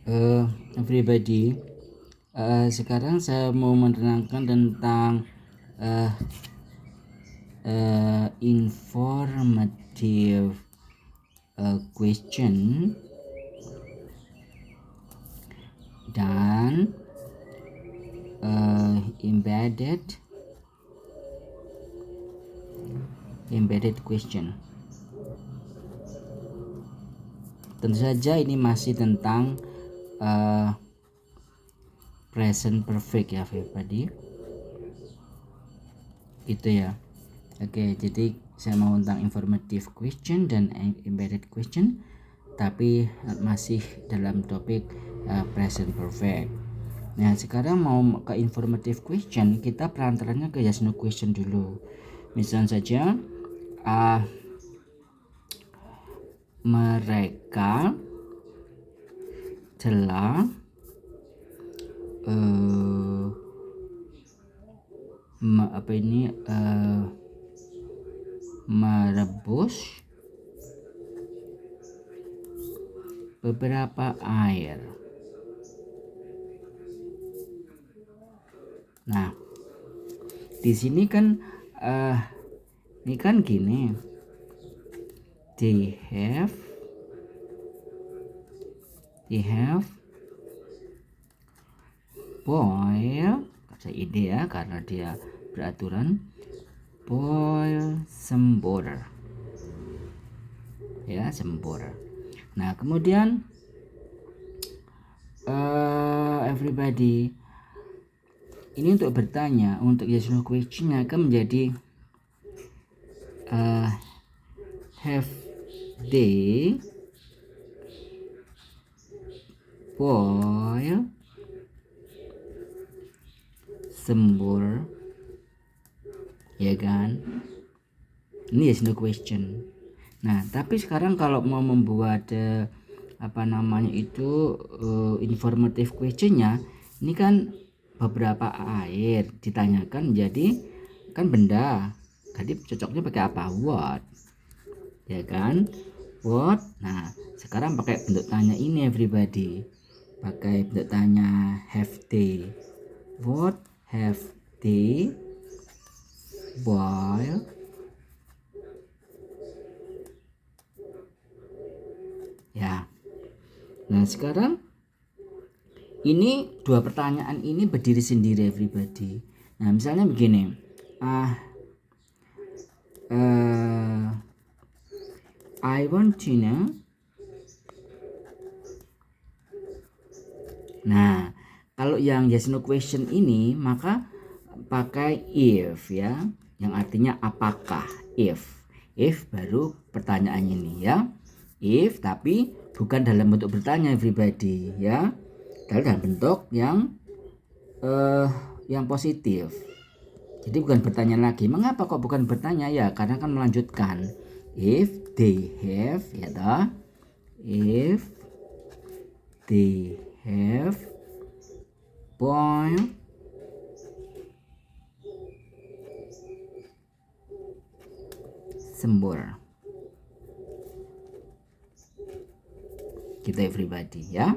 Everybody, sekarang saya mau menerangkan tentang informative question dan embedded question. Tentu saja ini masih tentang present perfect ya everybody, gitu ya. Oke, jadi saya mau tentang informative question dan embedded question, tapi masih dalam topik present perfect. Nah, sekarang mau ke informative question, kita perantaranya ke yes no question dulu. Misalnya saja mereka telah merebus beberapa air. Nah, di sini kan ini kan gini, they have boil, kata ide ya, karena dia beraturan, boil some water ya, some water. Nah, kemudian everybody, ini untuk bertanya, untuk yes no question akan menjadi have they boil some water, ya kan? Ini yes no question. Nah, tapi sekarang kalau mau membuat informative questionnya, ini kan beberapa air ditanyakan jadi kan benda, jadi cocoknya pakai apa? What, ya kan? What. Nah, sekarang pakai bentuk tanya ini everybody, pakai bentuk tanya have they. What have they boiled? Ya. Nah, sekarang ini dua pertanyaan ini berdiri sendiri everybody. Nah, misalnya begini, I want to know. Nah, kalau yang yes no question ini maka pakai if ya, yang artinya apakah. If baru pertanyaan ini ya. If tapi bukan dalam bentuk bertanya everybody ya, dalam bentuk yang positif. Jadi bukan bertanya lagi. Mengapa kok bukan bertanya? Ya karena kan melanjutkan. If they have, ya toh. If they have boiled some water. Gitu everybody ya,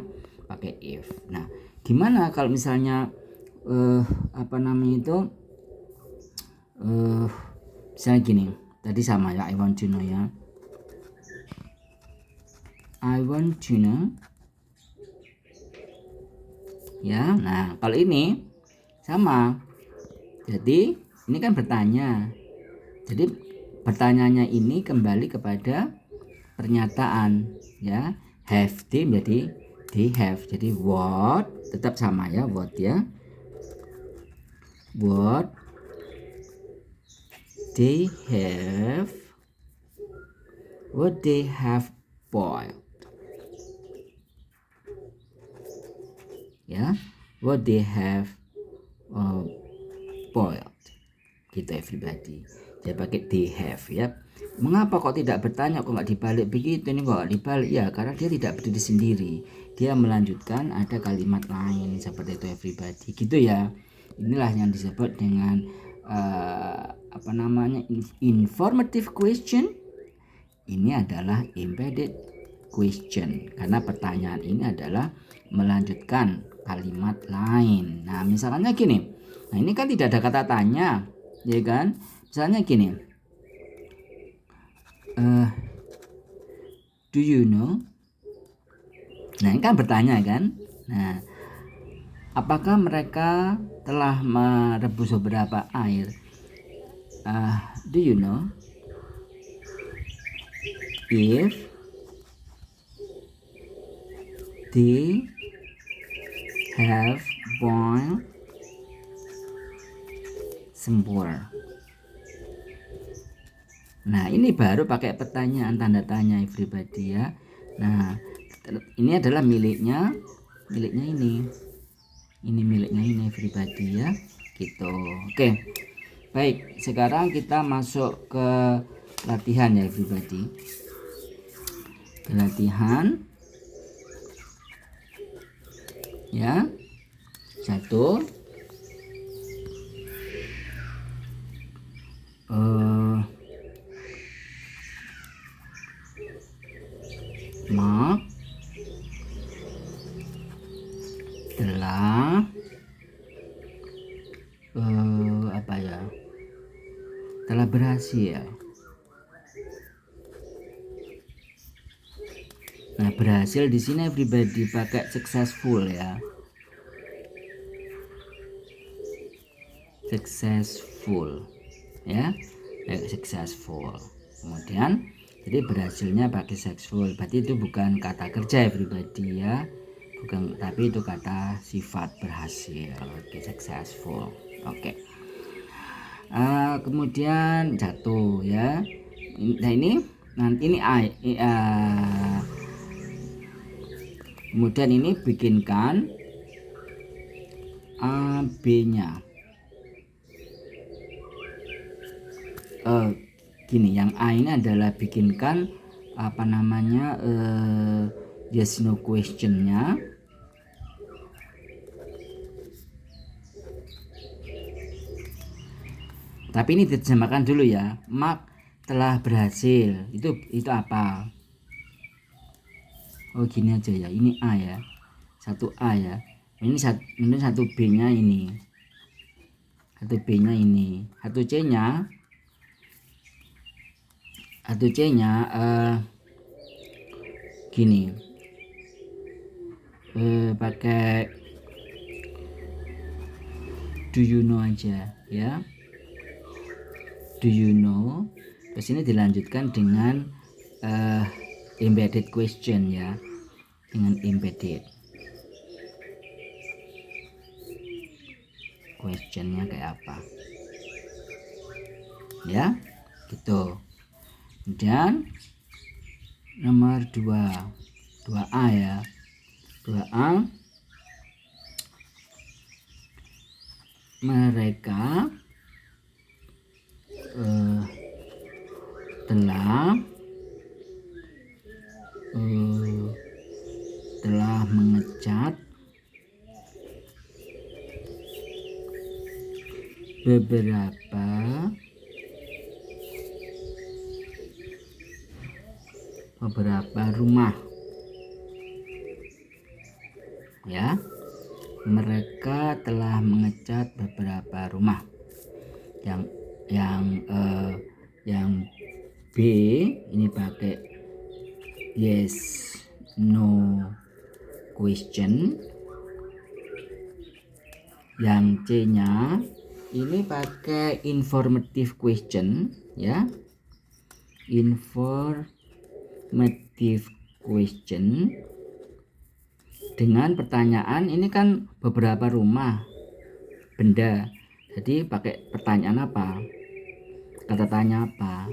pakai if. Nah, gimana kalau misalnya misalnya gini, tadi sama ya, I want to know ya. I want to know. Ya, nah kalau ini sama. Jadi ini kan bertanya. Jadi pertanyaannya ini kembali kepada pernyataan ya. Have they menjadi they have. Jadi what tetap sama ya, what ya. What they have boiled. Ya, what they have boiled. Gitu everybody. Dia pakai they have ya. Mengapa kok tidak bertanya, kok nggak dibalik begitu? Ini kok dibalik ya, karena dia tidak berdiri sendiri, dia melanjutkan ada kalimat lain seperti itu everybody, gitu ya. Inilah yang disebut dengan informative question. Ini adalah embedded question, karena pertanyaan ini adalah melanjutkan kalimat lain. Nah, misalnya gini. Nah, ini kan tidak ada kata tanya, ya kan? Misalnya gini. Do you know? Nah, ini kan bertanya kan? Nah, apakah mereka telah merebus beberapa air? Do you know if they have boiled some water? Nah, ini baru pakai pertanyaan tanda tanya everybody ya. Nah, ini adalah miliknya ini. Ini miliknya ini everybody ya. Gitu. Oke. Baik, sekarang kita masuk ke latihan ya everybody. Latihan ya. 1 Mark telah telah berhasil. Nah, berhasil di sini everybody pakai successful ya. Successful ya, successful. Kemudian jadi berhasilnya pakai successful, berarti itu bukan kata kerja everybody ya, bukan, tapi itu kata sifat berhasil. Oke, successful. Oke. Kemudian jatuh ya. Nah, ini nanti ini kemudian ini bikinkan B-nya. Gini, yang A ini adalah bikinkan yes no question-nya. Tapi ini diterjemahkan dulu ya. Mark telah berhasil. Itu apa? Oh, gini aja ya. Ini A ya. 1A ya. Ini satu B-nya ini. 1B-nya ini. 1C-nya gini. Pakai do you know aja ya. Do you know? Terus ini dilanjutkan dengan embedded question ya. Dengan embedded questionnya kayak apa ya, gitu. Kemudian nomor 2A ya. 2A, mereka telah mengecat beberapa rumah ya. Mereka telah mengecat beberapa rumah. Yang B ini pakai yes no question. Yang C-nya ini pakai informative question ya. Informative question dengan pertanyaan. Ini kan beberapa rumah benda, jadi pakai pertanyaan apa, kata tanya apa,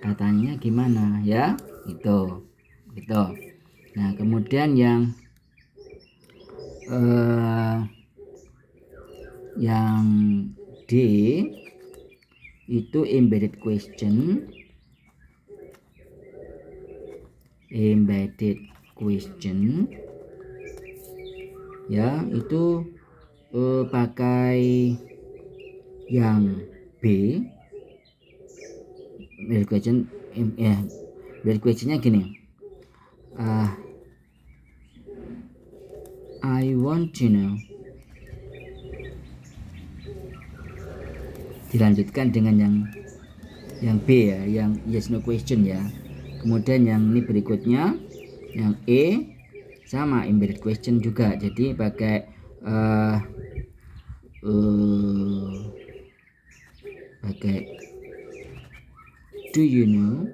katanya gimana ya, gitu. Nah, kemudian yang D itu embedded question ya, itu pakai yang B. embedded question embedded questionnya gini, I want to know. Dilanjutkan dengan yang B ya, yang yes no question ya. Kemudian yang ini berikutnya yang E sama embedded question juga, jadi pakai pakai do you know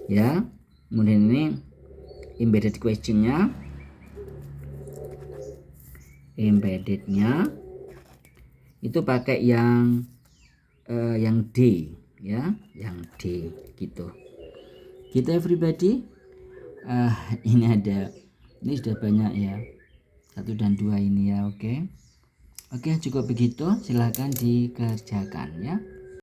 ya. Kemudian ini embeddednya itu pakai yang D ya, yang D gitu everybody. Ini sudah banyak ya, 1 dan 2 ini ya. Oke, cukup begitu, silahkan dikerjakan ya.